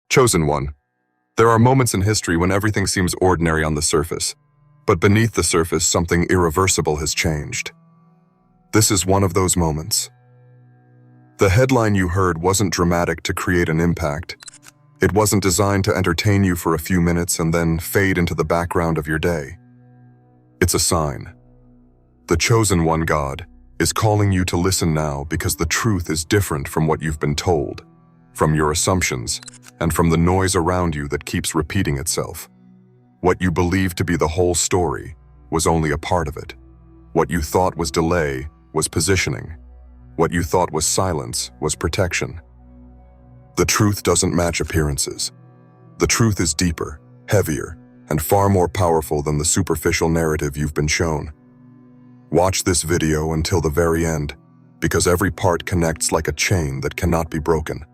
Chosen one. There are moments in history when everything seems ordinary on the surface, but beneath the surface, something irreversible has changed. This is one of those moments. The headline you heard wasn't dramatic to create an impact. It wasn't designed to entertain you for a few minutes and then fade into the background of your day. It's a sign. The chosen one, God, is calling you to listen now because the truth is different from what you've been told, from your assumptions, and from the noise around you that keeps repeating itself. What you believed to be the whole story was only a part of it. What you thought was delay was positioning. What you thought was silence was protection. The truth doesn't match appearances. The truth is deeper, heavier, and far more powerful than the superficial narrative you've been shown. Watch this video until the very end, because every part connects like a chain that cannot be broken.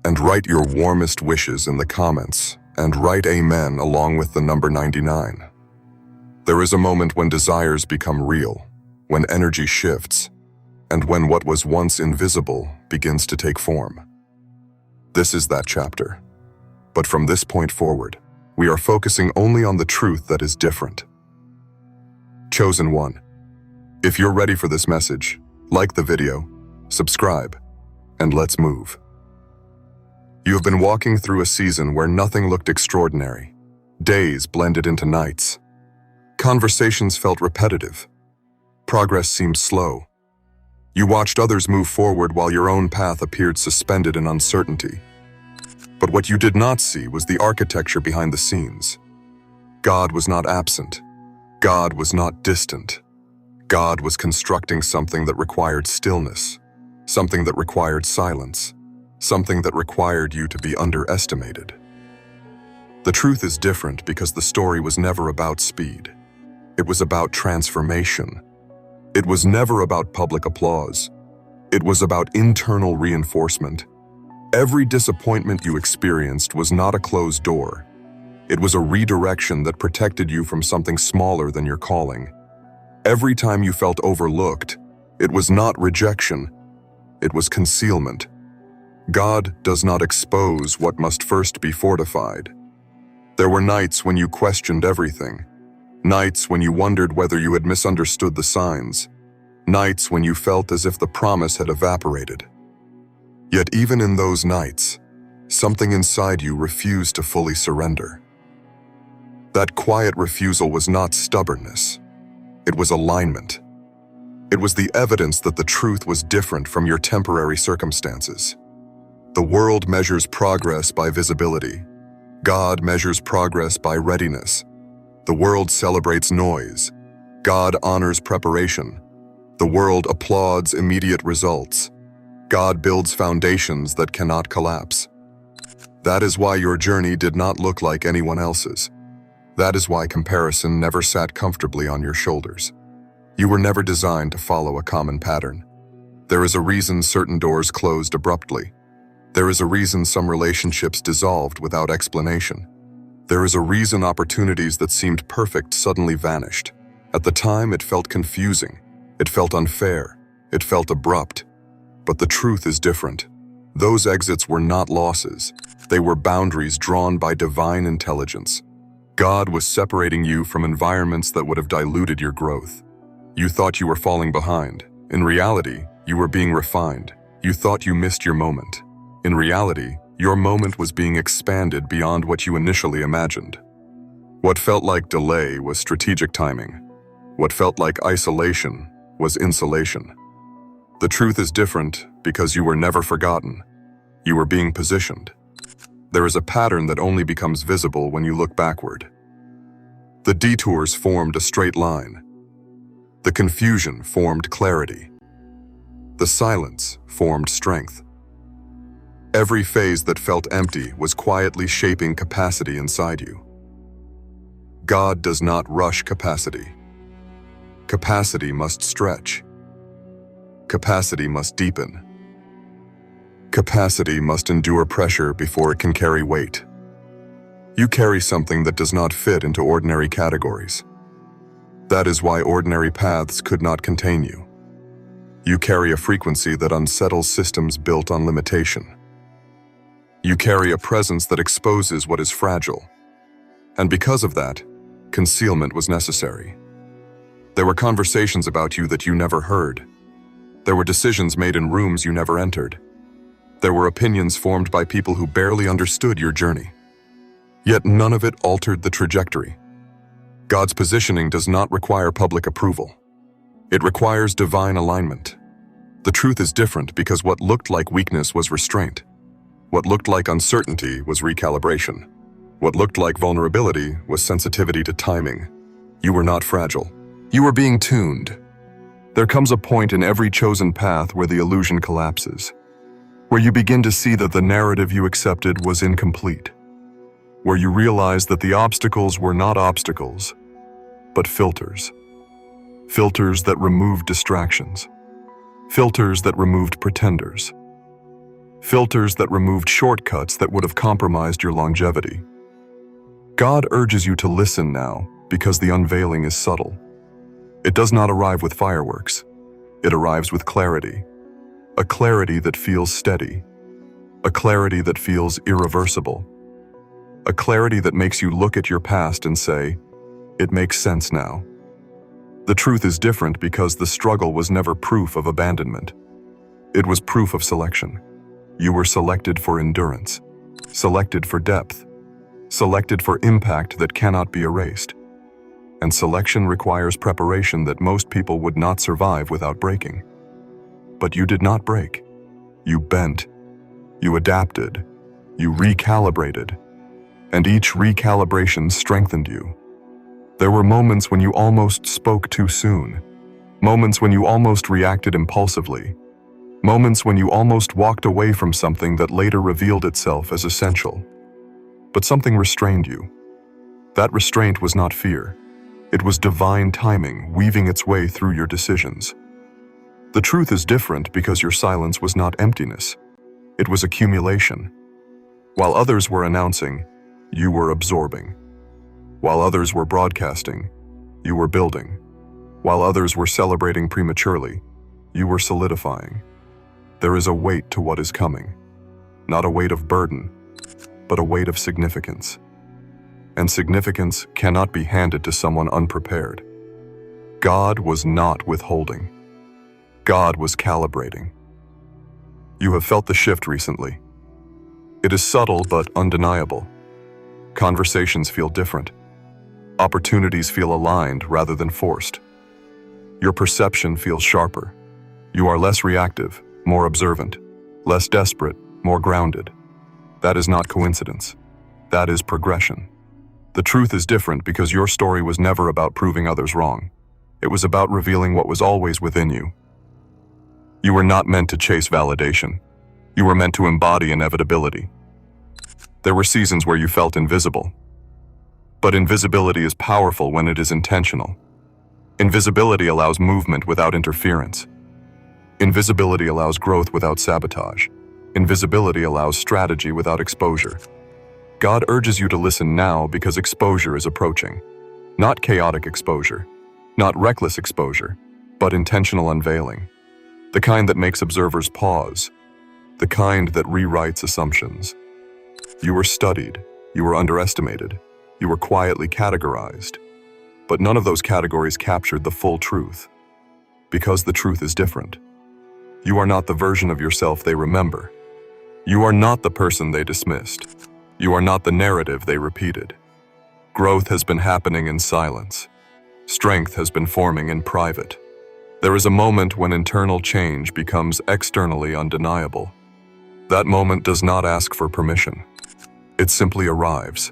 And write your warmest wishes in the comments, and write amen along with the number 99. There is a moment when desires become real, when energy shifts, and when what was once invisible begins to take form. This is that chapter. But from this point forward, we are focusing only on the truth that is different. Chosen one. If you're ready for this message, like the video, subscribe, and let's move. You have been walking through a season where nothing looked extraordinary. Days blended into nights. Conversations felt repetitive. Progress seemed slow. You watched others move forward while your own path appeared suspended in uncertainty. But what you did not see was the architecture behind the scenes. God was not absent. God was not distant. God was constructing something that required stillness, something that required silence, something that required you to be underestimated. The truth is different because the story was never about speed. It was about transformation. It was never about public applause. It was about internal reinforcement. Every disappointment you experienced was not a closed door. It was a redirection that protected you from something smaller than your calling. Every time you felt overlooked, it was not rejection. It was concealment. God does not expose what must first be fortified. There were nights when you questioned everything. Nights when you wondered whether you had misunderstood the signs. Nights when you felt as if the promise had evaporated. Yet even in those nights, something inside you refused to fully surrender. That quiet refusal was not stubbornness. It was alignment. It was the evidence that the truth was different from your temporary circumstances. The world measures progress by visibility. God measures progress by readiness. The world celebrates noise. God honors preparation. The world applauds immediate results. God builds foundations that cannot collapse. That is why your journey did not look like anyone else's. That is why comparison never sat comfortably on your shoulders. You were never designed to follow a common pattern. There is a reason certain doors closed abruptly. There is a reason some relationships dissolved without explanation. There is a reason opportunities that seemed perfect suddenly vanished. At the time, it felt confusing. It felt unfair. It felt abrupt. But the truth is different. Those exits were not losses. They were boundaries drawn by divine intelligence. God was separating you from environments that would have diluted your growth. You thought you were falling behind. In reality, you were being refined. You thought you missed your moment. In reality, your moment was being expanded beyond what you initially imagined. What felt like delay was strategic timing. What felt like isolation was insulation. The truth is different because you were never forgotten. You were being positioned. There is a pattern that only becomes visible when you look backward. The detours formed a straight line. The confusion formed clarity. The silence formed strength. Every phase that felt empty was quietly shaping capacity inside you. God does not rush capacity. Capacity must stretch. Capacity must deepen. Capacity must endure pressure before it can carry weight. You carry something that does not fit into ordinary categories. That is why ordinary paths could not contain you. You carry a frequency that unsettles systems built on limitation. You carry a presence that exposes what is fragile. And because of that, concealment was necessary. There were conversations about you that you never heard. There were decisions made in rooms you never entered. There were opinions formed by people who barely understood your journey. Yet none of it altered the trajectory. God's positioning does not require public approval. It requires divine alignment. The truth is different because what looked like weakness was restraint. What looked like uncertainty was recalibration. What looked like vulnerability was sensitivity to timing. You were not fragile. You were being tuned. There comes a point in every chosen path where the illusion collapses, where you begin to see that the narrative you accepted was incomplete, where you realize that the obstacles were not obstacles, but filters. Filters that removed distractions. Filters that removed pretenders. Filters that removed shortcuts that would have compromised your longevity. God urges you to listen now because the unveiling is subtle. It does not arrive with fireworks. It arrives with clarity. A clarity that feels steady. A clarity that feels irreversible. A clarity that makes you look at your past and say, "It makes sense now." The truth is different because the struggle was never proof of abandonment. It was proof of selection. You were selected for endurance, selected for depth, selected for impact that cannot be erased. And selection requires preparation that most people would not survive without breaking. But you did not break. You bent. You adapted. You recalibrated. And each recalibration strengthened you. There were moments when you almost spoke too soon. Moments when you almost reacted impulsively. Moments when you almost walked away from something that later revealed itself as essential. But something restrained you. That restraint was not fear. It was divine timing weaving its way through your decisions. The truth is different because your silence was not emptiness. It was accumulation. While others were announcing, you were absorbing. While others were broadcasting, you were building. While others were celebrating prematurely, you were solidifying. There is a weight to what is coming. Not a weight of burden, but a weight of significance. And significance cannot be handed to someone unprepared. God was not withholding. God was calibrating. You have felt the shift recently. It is subtle but undeniable. Conversations feel different. Opportunities feel aligned rather than forced. Your perception feels sharper. You are less reactive, more observant, less desperate, more grounded. That is not coincidence. That is progression. The truth is different because your story was never about proving others wrong. It was about revealing what was always within you. You were not meant to chase validation. You were meant to embody inevitability. There were seasons where you felt invisible. But invisibility is powerful when it is intentional. Invisibility allows movement without interference. Invisibility allows growth without sabotage. Invisibility allows strategy without exposure. God urges you to listen now because exposure is approaching. Not chaotic exposure, not reckless exposure, but intentional unveiling. The kind that makes observers pause. The kind that rewrites assumptions. You were studied, you were underestimated, you were quietly categorized. But none of those categories captured the full truth. Because the truth is different. You are not the version of yourself they remember. You are not the person they dismissed. You are not the narrative they repeated. Growth has been happening in silence. Strength has been forming in private. There is a moment when internal change becomes externally undeniable. That moment does not ask for permission. It simply arrives.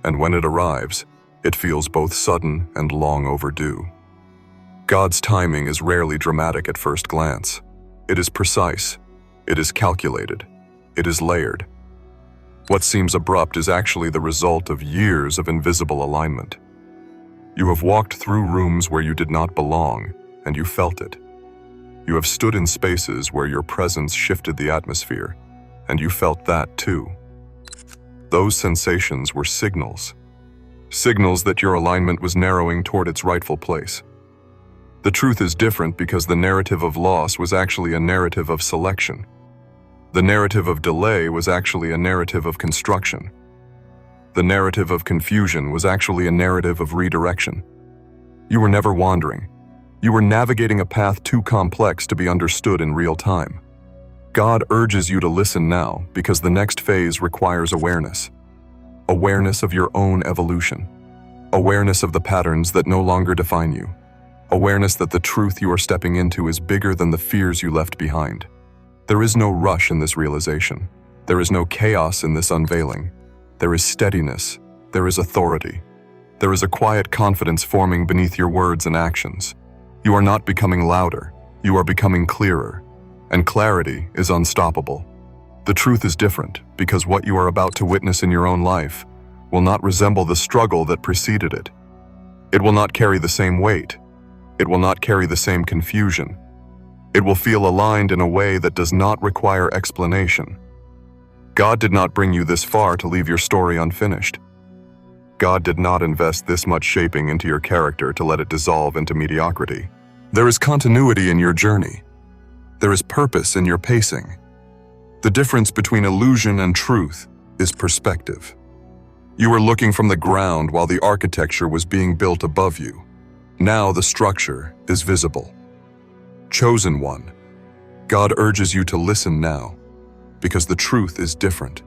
And when it arrives, it feels both sudden and long overdue. God's timing is rarely dramatic at first glance. It is precise. It is calculated. It is layered. What seems abrupt is actually the result of years of invisible alignment. You have walked through rooms where you did not belong, and you felt it. You have stood in spaces where your presence shifted the atmosphere, and you felt that too. Those sensations were signals. Signals that your alignment was narrowing toward its rightful place. The truth is different because the narrative of loss was actually a narrative of selection. The narrative of delay was actually a narrative of construction. The narrative of confusion was actually a narrative of redirection. You were never wandering. You were navigating a path too complex to be understood in real time. God urges you to listen now because the next phase requires awareness. Awareness of your own evolution. Awareness of the patterns that no longer define you. Awareness that the truth you are stepping into is bigger than the fears you left behind. There is no rush in this realization. There is no chaos in this unveiling. There is steadiness. There is authority. There is a quiet confidence forming beneath your words and actions. You are not becoming louder. You are becoming clearer. And clarity is unstoppable. The truth is different because what you are about to witness in your own life will not resemble the struggle that preceded it. It will not carry the same weight. It will not carry the same confusion. It will feel aligned in a way that does not require explanation. God did not bring you this far to leave your story unfinished. God did not invest this much shaping into your character to let it dissolve into mediocrity. There is continuity in your journey. There is purpose in your pacing. The difference between illusion and truth is perspective. You were looking from the ground while the architecture was being built above you. Now the structure is visible. Chosen one, God urges you to listen now, because the truth is different.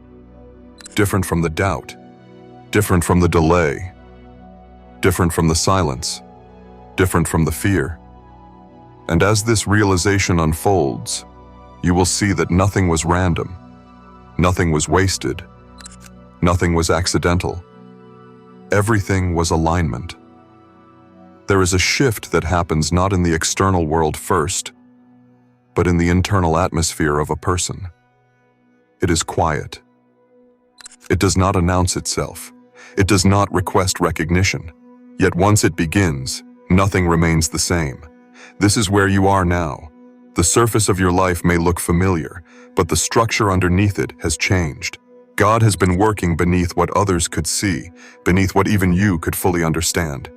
Different from the doubt, different from the delay, different from the silence, different from the fear. And as this realization unfolds, you will see that nothing was random, nothing was wasted, nothing was accidental. Everything was alignment. There is a shift that happens not in the external world first, but in the internal atmosphere of a person. It is quiet. It does not announce itself. It does not request recognition. Yet once it begins, nothing remains the same. This is where you are now. The surface of your life may look familiar, but the structure underneath it has changed. God has been working beneath what others could see, beneath what even you could fully understand.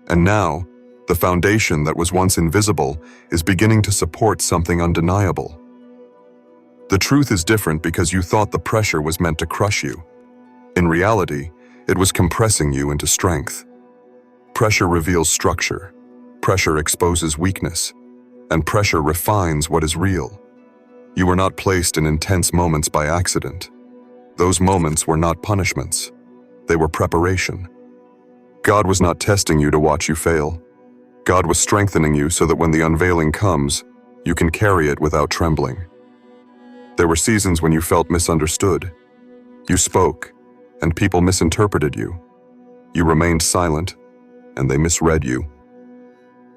And now, the foundation that was once invisible is beginning to support something undeniable. The truth is different because you thought the pressure was meant to crush you. In reality, it was compressing you into strength. Pressure reveals structure. Pressure exposes weakness. And pressure refines what is real. You were not placed in intense moments by accident. Those moments were not punishments. They were preparation. God was not testing you to watch you fail. God was strengthening you so that when the unveiling comes, you can carry it without trembling. There were seasons when you felt misunderstood. You spoke, and people misinterpreted you. You remained silent, and they misread you.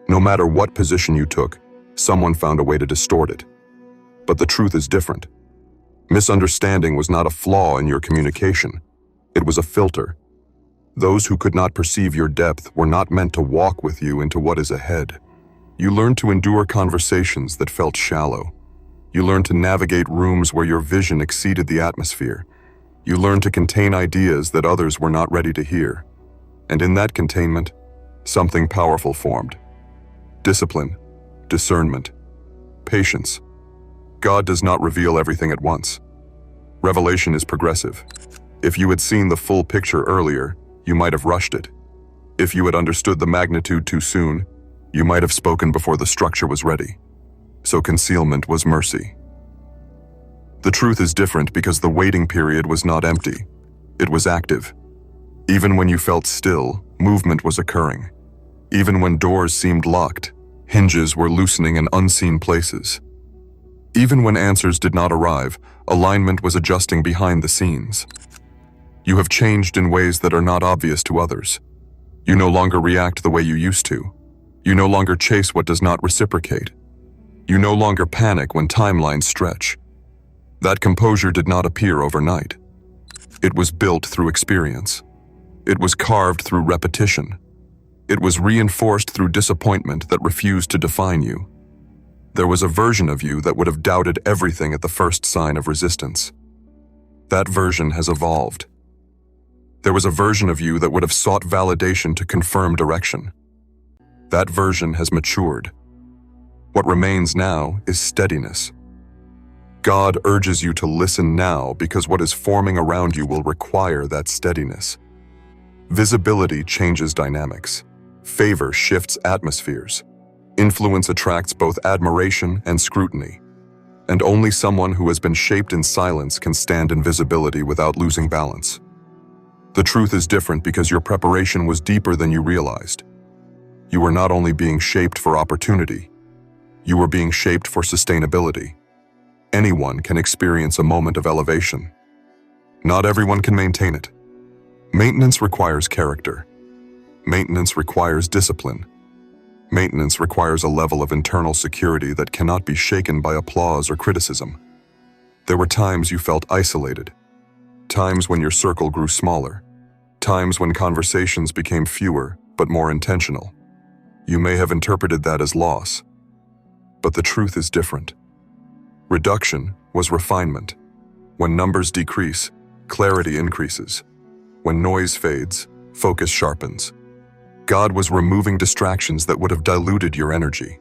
No matter what position you took, someone found a way to distort it. But the truth is different. Misunderstanding was not a flaw in your communication. It was a filter. Those who could not perceive your depth were not meant to walk with you into what is ahead. You learned to endure conversations that felt shallow. You learned to navigate rooms where your vision exceeded the atmosphere. You learned to contain ideas that others were not ready to hear. And in that containment, something powerful formed. Discipline, discernment, patience. God does not reveal everything at once. Revelation is progressive. If you had seen the full picture earlier, you might have rushed it. If you had understood the magnitude too soon, you might have spoken before the structure was ready. So concealment was mercy. The truth is different because the waiting period was not empty. It was active. Even when you felt still, movement was occurring. Even when doors seemed locked, hinges were loosening in unseen places. Even when answers did not arrive, alignment was adjusting behind the scenes. You have changed in ways that are not obvious to others. You no longer react the way you used to. You no longer chase what does not reciprocate. You no longer panic when timelines stretch. That composure did not appear overnight. It was built through experience. It was carved through repetition. It was reinforced through disappointment that refused to define you. There was a version of you that would have doubted everything at the first sign of resistance. That version has evolved. There was a version of you that would have sought validation to confirm direction. That version has matured. What remains now is steadiness. God urges you to listen now because what is forming around you will require that steadiness. Visibility changes dynamics. Favor shifts atmospheres. Influence attracts both admiration and scrutiny. And only someone who has been shaped in silence can stand in visibility without losing balance. The truth is different because your preparation was deeper than you realized. You were not only being shaped for opportunity, you were being shaped for sustainability. Anyone can experience a moment of elevation. Not everyone can maintain it. Maintenance requires character. Maintenance requires discipline. Maintenance requires a level of internal security that cannot be shaken by applause or criticism. There were times you felt isolated. Times when your circle grew smaller. Times when conversations became fewer but more intentional. You may have interpreted that as loss. But the truth is different. Reduction was refinement. When numbers decrease, clarity increases. When noise fades, focus sharpens. God was removing distractions that would have diluted your energy.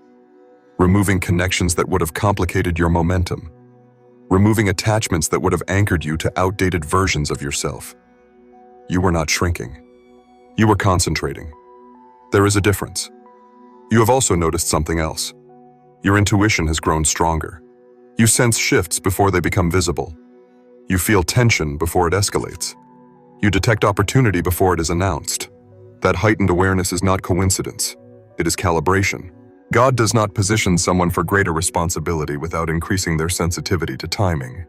Removing connections that would have complicated your momentum. Removing attachments that would have anchored you to outdated versions of yourself. You were not shrinking. You were concentrating. There is a difference. You have also noticed something else. Your intuition has grown stronger. You sense shifts before they become visible. You feel tension before it escalates. You detect opportunity before it is announced. That heightened awareness is not coincidence. It is calibration. God does not position someone for greater responsibility without increasing their sensitivity to timing.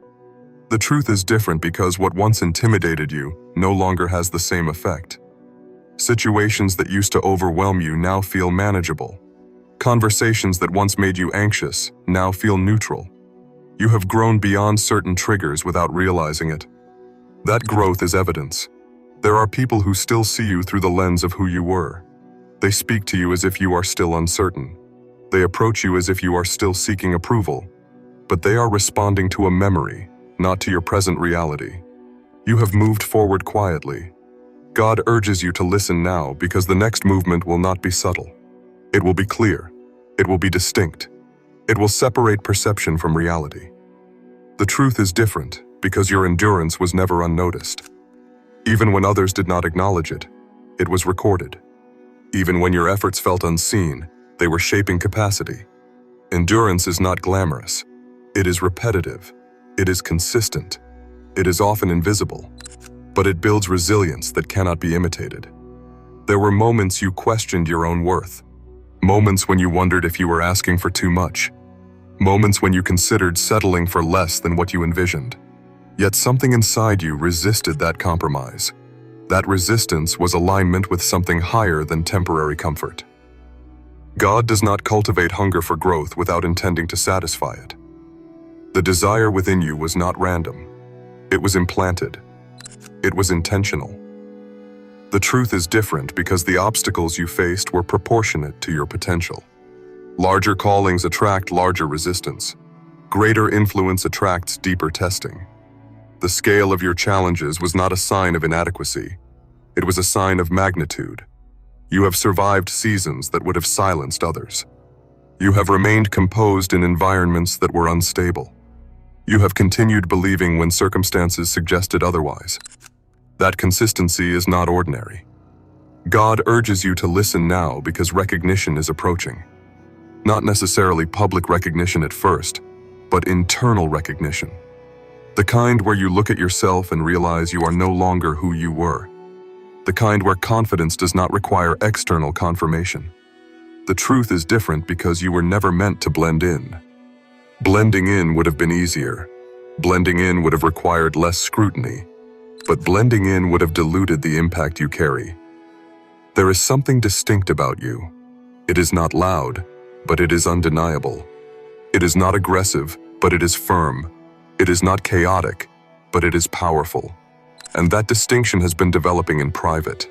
The truth is different because what once intimidated you no longer has the same effect. Situations that used to overwhelm you now feel manageable. Conversations that once made you anxious now feel neutral. You have grown beyond certain triggers without realizing it. That growth is evidence. There are people who still see you through the lens of who you were. They speak to you as if you are still uncertain. They approach you as if you are still seeking approval. But they are responding to a memory, not to your present reality. You have moved forward quietly. God urges you to listen now because the next movement will not be subtle. It will be clear. It will be distinct. It will separate perception from reality. The truth is different because your endurance was never unnoticed. Even when others did not acknowledge it, it was recorded. Even when your efforts felt unseen, they were shaping capacity. Endurance is not glamorous. It is repetitive. It is consistent. It is often invisible. But it builds resilience that cannot be imitated. There were moments you questioned your own worth. Moments when you wondered if you were asking for too much. Moments when you considered settling for less than what you envisioned. Yet something inside you resisted that compromise. That resistance was alignment with something higher than temporary comfort. God does not cultivate hunger for growth without intending to satisfy it. The desire within you was not random. It was implanted. It was intentional. The truth is different because the obstacles you faced were proportionate to your potential. Larger callings attract larger resistance. Greater influence attracts deeper testing. The scale of your challenges was not a sign of inadequacy. It was a sign of magnitude. You have survived seasons that would have silenced others. You have remained composed in environments that were unstable. You have continued believing when circumstances suggested otherwise. That consistency is not ordinary. God urges you to listen now because recognition is approaching. Not necessarily public recognition at first, but internal recognition. The kind where you look at yourself and realize you are no longer who you were. The kind where confidence does not require external confirmation. The truth is different because you were never meant to blend in. Blending in would have been easier. Blending in would have required less scrutiny. But blending in would have diluted the impact you carry. There is something distinct about you. It is not loud, but it is undeniable. It is not aggressive, but it is firm. It is not chaotic, but it is powerful. And that distinction has been developing in private.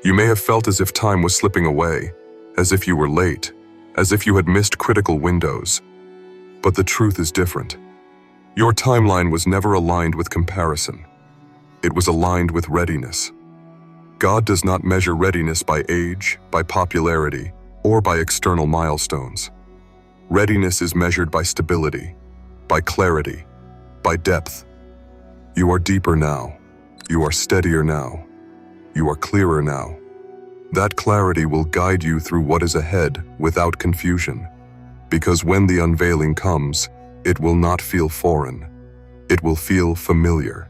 You may have felt as if time was slipping away, as if you were late, as if you had missed critical windows. But the truth is different. Your timeline was never aligned with comparison. It was aligned with readiness. God does not measure readiness by age, by popularity, or by external milestones. Readiness is measured by stability, by clarity, by depth. You are deeper now. You are steadier now. You are clearer now. That clarity will guide you through what is ahead without confusion, because when the unveiling comes, it will not feel foreign. It will feel familiar.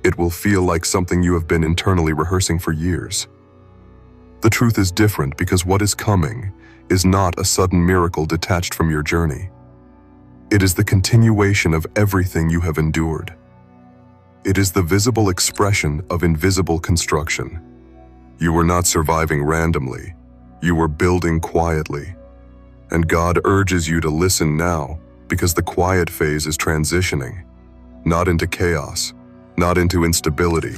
It will feel like something you have been internally rehearsing for years. The truth is different because what is coming is not a sudden miracle detached from your journey. It is the continuation of everything you have endured. It is the visible expression of invisible construction. You were not surviving randomly. You were building quietly. And God urges you to listen now because the quiet phase is transitioning, not into chaos, not into instability,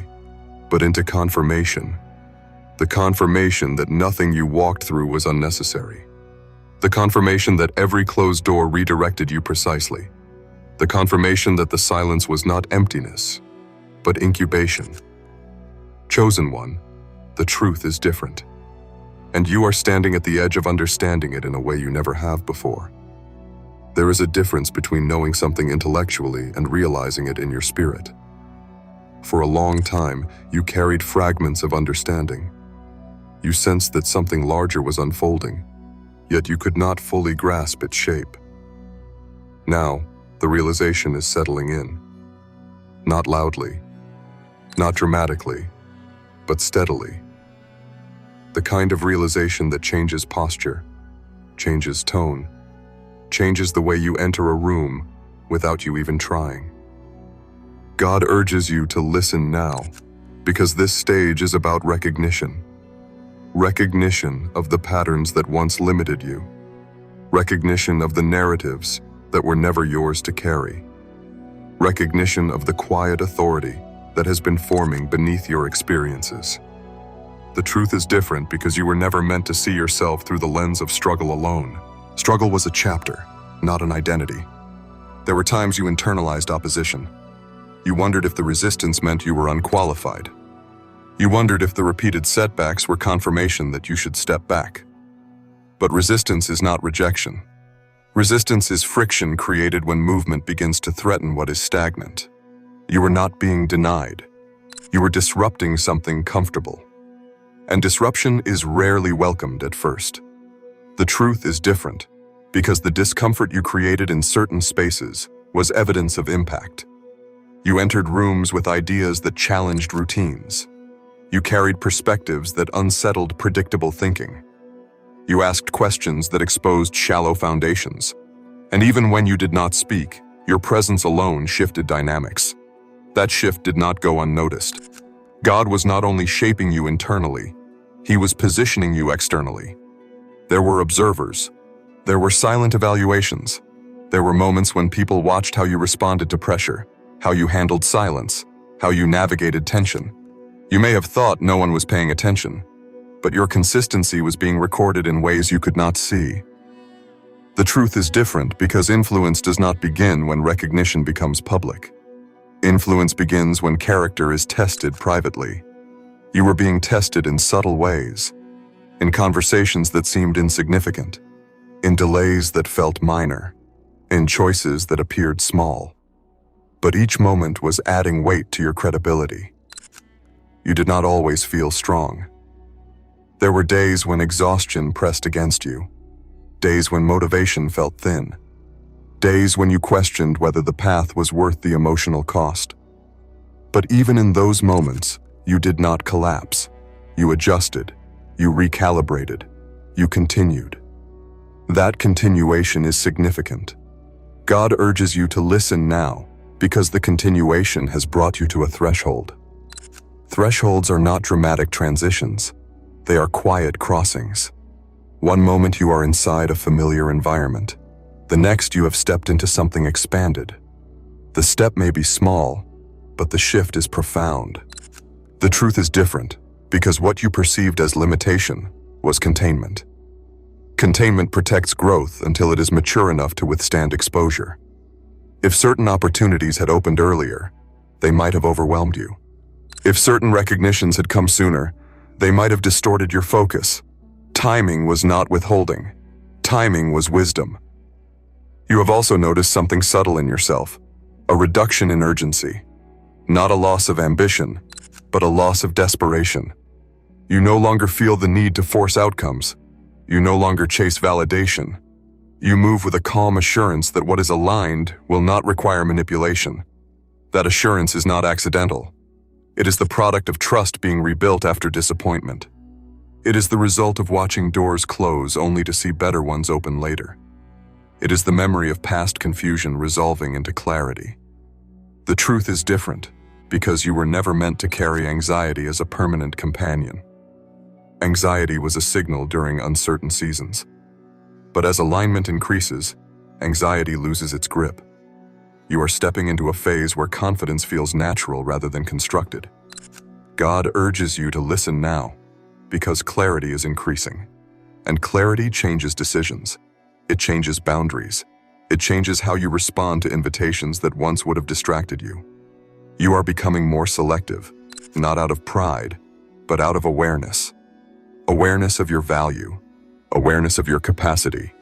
but into confirmation. The confirmation that nothing you walked through was unnecessary. The confirmation that every closed door redirected you precisely. The confirmation that the silence was not emptiness, but incubation. Chosen one, the truth is different. And you are standing at the edge of understanding it in a way you never have before. There is a difference between knowing something intellectually and realizing it in your spirit. For a long time, you carried fragments of understanding. You sensed that something larger was unfolding, yet you could not fully grasp its shape. Now, the realization is settling in. Not loudly, not dramatically, but steadily. The kind of realization that changes posture, changes tone, changes the way you enter a room without you even trying. God urges you to listen now, because this stage is about recognition. Recognition of the patterns that once limited you. Recognition of the narratives that were never yours to carry. Recognition of the quiet authority that has been forming beneath your experiences. The truth is different because you were never meant to see yourself through the lens of struggle alone. Struggle was a chapter, not an identity. There were times you internalized opposition. You wondered if the resistance meant you were unqualified. You wondered if the repeated setbacks were confirmation that you should step back. But resistance is not rejection. Resistance is friction created when movement begins to threaten what is stagnant. You were not being denied. You were disrupting something comfortable. And disruption is rarely welcomed at first. The truth is different, because the discomfort you created in certain spaces was evidence of impact. You entered rooms with ideas that challenged routines. You carried perspectives that unsettled predictable thinking. You asked questions that exposed shallow foundations. And even when you did not speak, your presence alone shifted dynamics. That shift did not go unnoticed. God was not only shaping you internally, He was positioning you externally. There were observers. There were silent evaluations. There were moments when people watched how you responded to pressure, how you handled silence, how you navigated tension. You may have thought no one was paying attention, but your consistency was being recorded in ways you could not see. The truth is different because influence does not begin when recognition becomes public. Influence begins when character is tested privately. You were being tested in subtle ways, in conversations that seemed insignificant, in delays that felt minor, in choices that appeared small. But each moment was adding weight to your credibility. You did not always feel strong. There were days when exhaustion pressed against you, days when motivation felt thin, days when you questioned whether the path was worth the emotional cost. But even in those moments, you did not collapse. You adjusted, you recalibrated, you continued. That continuation is significant. God urges you to listen now because the continuation has brought you to a threshold. Thresholds are not dramatic transitions. They are quiet crossings. One moment you are inside a familiar environment. The next you have stepped into something expanded. The step may be small, but the shift is profound. The truth is different because what you perceived as limitation was containment. Containment protects growth until it is mature enough to withstand exposure. If certain opportunities had opened earlier, they might have overwhelmed you. If certain recognitions had come sooner, they might have distorted your focus. Timing was not withholding. Timing was wisdom. You have also noticed something subtle in yourself. A reduction in urgency. Not a loss of ambition, but a loss of desperation. You no longer feel the need to force outcomes. You no longer chase validation. You move with a calm assurance that what is aligned will not require manipulation. That assurance is not accidental. It is the product of trust being rebuilt after disappointment. It is the result of watching doors close only to see better ones open later. It is the memory of past confusion resolving into clarity. The truth is different because you were never meant to carry anxiety as a permanent companion. Anxiety was a signal during uncertain seasons. But as alignment increases, anxiety loses its grip. You are stepping into a phase where confidence feels natural rather than constructed. God urges you to listen now, because clarity is increasing. And clarity changes decisions. It changes boundaries. It changes how you respond to invitations that once would have distracted you. You are becoming more selective, not out of pride, but out of awareness. Awareness of your value, awareness of your capacity,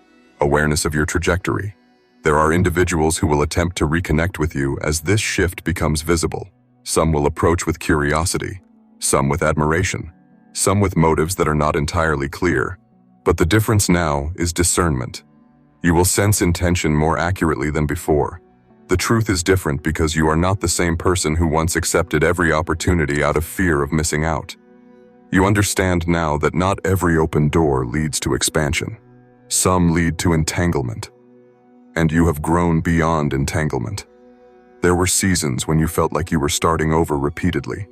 awareness of your trajectory. There are individuals who will attempt to reconnect with you as this shift becomes visible. Some will approach with curiosity, some with admiration, some with motives that are not entirely clear. But the difference now is discernment. You will sense intention more accurately than before. The truth is different because you are not the same person who once accepted every opportunity out of fear of missing out. You understand now that not every open door leads to expansion. Some lead to entanglement. And you have grown beyond entanglement. There were seasons when you felt like you were starting over repeatedly.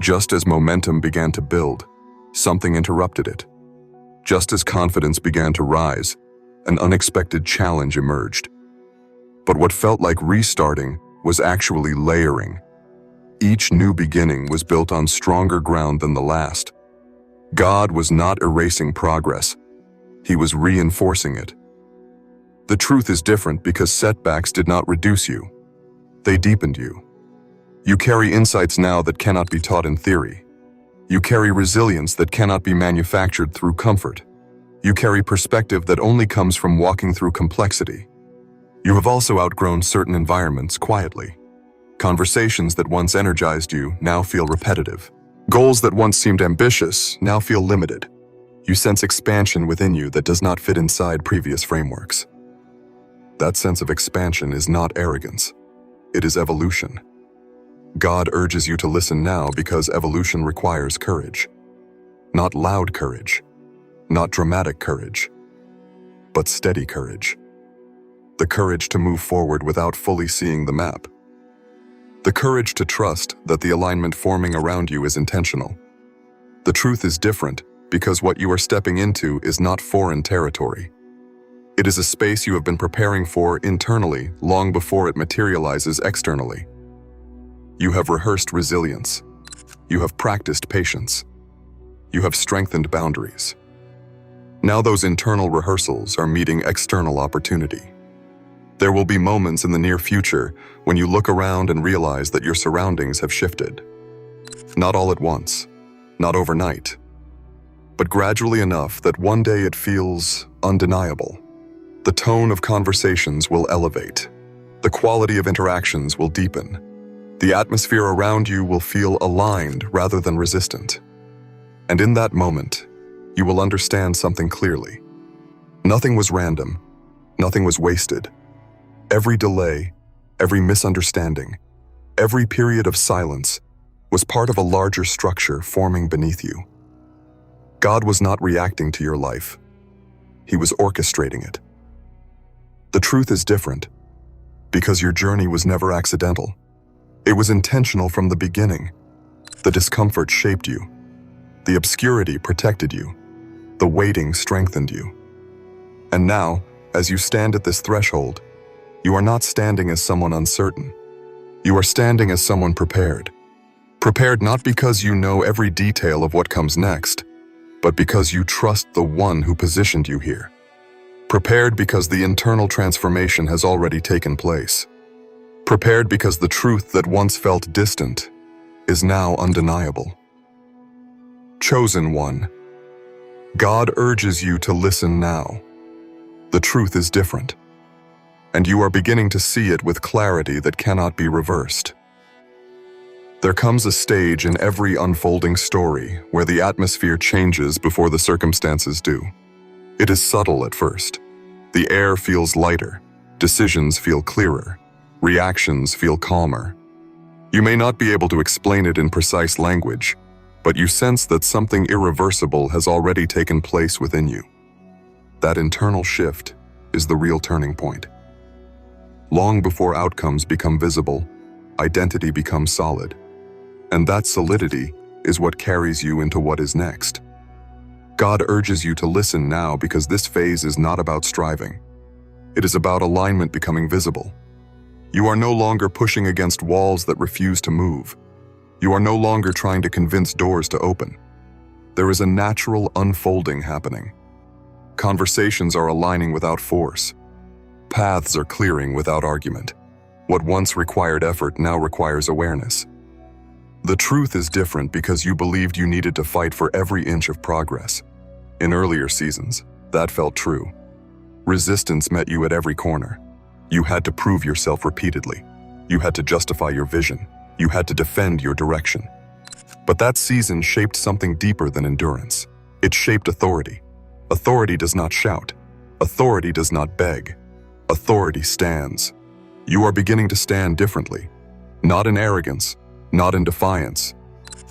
Just as momentum began to build, something interrupted it. Just as confidence began to rise, an unexpected challenge emerged. But what felt like restarting was actually layering. Each new beginning was built on stronger ground than the last. God was not erasing progress. He was reinforcing it. The truth is different because setbacks did not reduce you. They deepened you. You carry insights now that cannot be taught in theory. You carry resilience that cannot be manufactured through comfort. You carry perspective that only comes from walking through complexity. You have also outgrown certain environments quietly. Conversations that once energized you now feel repetitive. Goals that once seemed ambitious now feel limited. You sense expansion within you that does not fit inside previous frameworks. That sense of expansion is not arrogance. It is evolution. God urges you to listen now because evolution requires courage. Not loud courage, not dramatic courage, but steady courage. The courage to move forward without fully seeing the map. The courage to trust that the alignment forming around you is intentional. The truth is different because what you are stepping into is not foreign territory. It is a space you have been preparing for internally long before it materializes externally. You have rehearsed resilience. You have practiced patience. You have strengthened boundaries. Now those internal rehearsals are meeting external opportunity. There will be moments in the near future when you look around and realize that your surroundings have shifted. Not all at once, not overnight, but gradually enough that one day it feels undeniable. The tone of conversations will elevate. The quality of interactions will deepen. The atmosphere around you will feel aligned rather than resistant. And in that moment, you will understand something clearly. Nothing was random. Nothing was wasted. Every delay, every misunderstanding, every period of silence was part of a larger structure forming beneath you. God was not reacting to your life. He was orchestrating it. The truth is different because your journey was never accidental. It was intentional from the beginning. The discomfort shaped you. The obscurity protected you. The waiting strengthened you. And now, as you stand at this threshold, you are not standing as someone uncertain. You are standing as someone prepared. Prepared not because you know every detail of what comes next, but because you trust the one who positioned you here. Prepared because the internal transformation has already taken place. Prepared because the truth that once felt distant is now undeniable. Chosen one, God urges you to listen now. The truth is different. and you are beginning to see it with clarity that cannot be reversed. There comes a stage in every unfolding story where the atmosphere changes before the circumstances do. It is subtle at first. The air feels lighter, decisions feel clearer, reactions feel calmer. You may not be able to explain it in precise language, but you sense that something irreversible has already taken place within you. That internal shift is the real turning point. Long before outcomes become visible, identity becomes solid. And that solidity is what carries you into what is next. God urges you to listen now because this phase is not about striving. It is about alignment becoming visible. You are no longer pushing against walls that refuse to move. You are no longer trying to convince doors to open. There is a natural unfolding happening. Conversations are aligning without force. Paths are clearing without argument. What once required effort now requires awareness. The truth is different because you believed you needed to fight for every inch of progress. In earlier seasons, that felt true. Resistance met you at every corner. You had to prove yourself repeatedly. You had to justify your vision. You had to defend your direction. But that season shaped something deeper than endurance. It shaped authority. Authority does not shout. Authority does not beg. Authority stands. You are beginning to stand differently. Not in arrogance, not in defiance,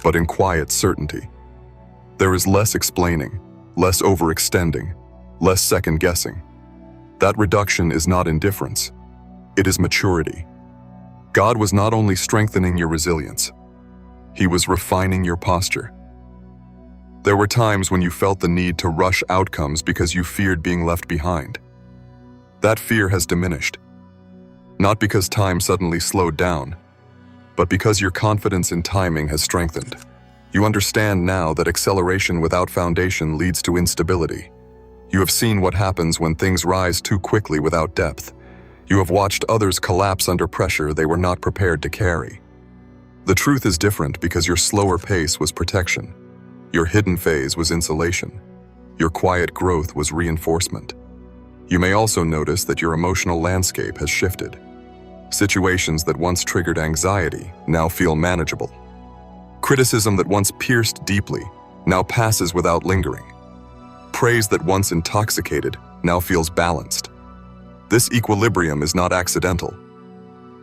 but in quiet certainty. There is less explaining, less overextending, less second-guessing. That reduction is not indifference. It is maturity. God was not only strengthening your resilience, He was refining your posture. There were times when you felt the need to rush outcomes because you feared being left behind. That fear has diminished. Not because time suddenly slowed down, but because your confidence in timing has strengthened. You understand now that acceleration without foundation leads to instability. You have seen what happens when things rise too quickly without depth. You have watched others collapse under pressure they were not prepared to carry. The truth is different because your slower pace was protection. Your hidden phase was insulation. Your quiet growth was reinforcement. You may also notice that your emotional landscape has shifted. Situations that once triggered anxiety now feel manageable. Criticism that once pierced deeply now passes without lingering. Praise that once intoxicated now feels balanced. This equilibrium is not accidental.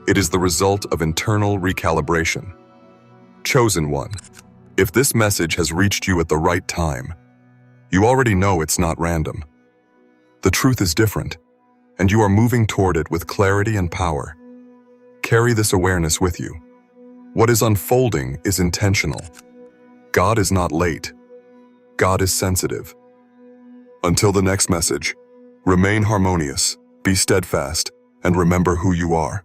It is the result of internal recalibration. Chosen one, if this message has reached you at the right time, you already know it's not random. The truth is different, and you are moving toward it with clarity and power. Carry this awareness with you. What is unfolding is intentional. God is not late. God is sensitive. Until the next message, remain harmonious, be steadfast, and remember who you are.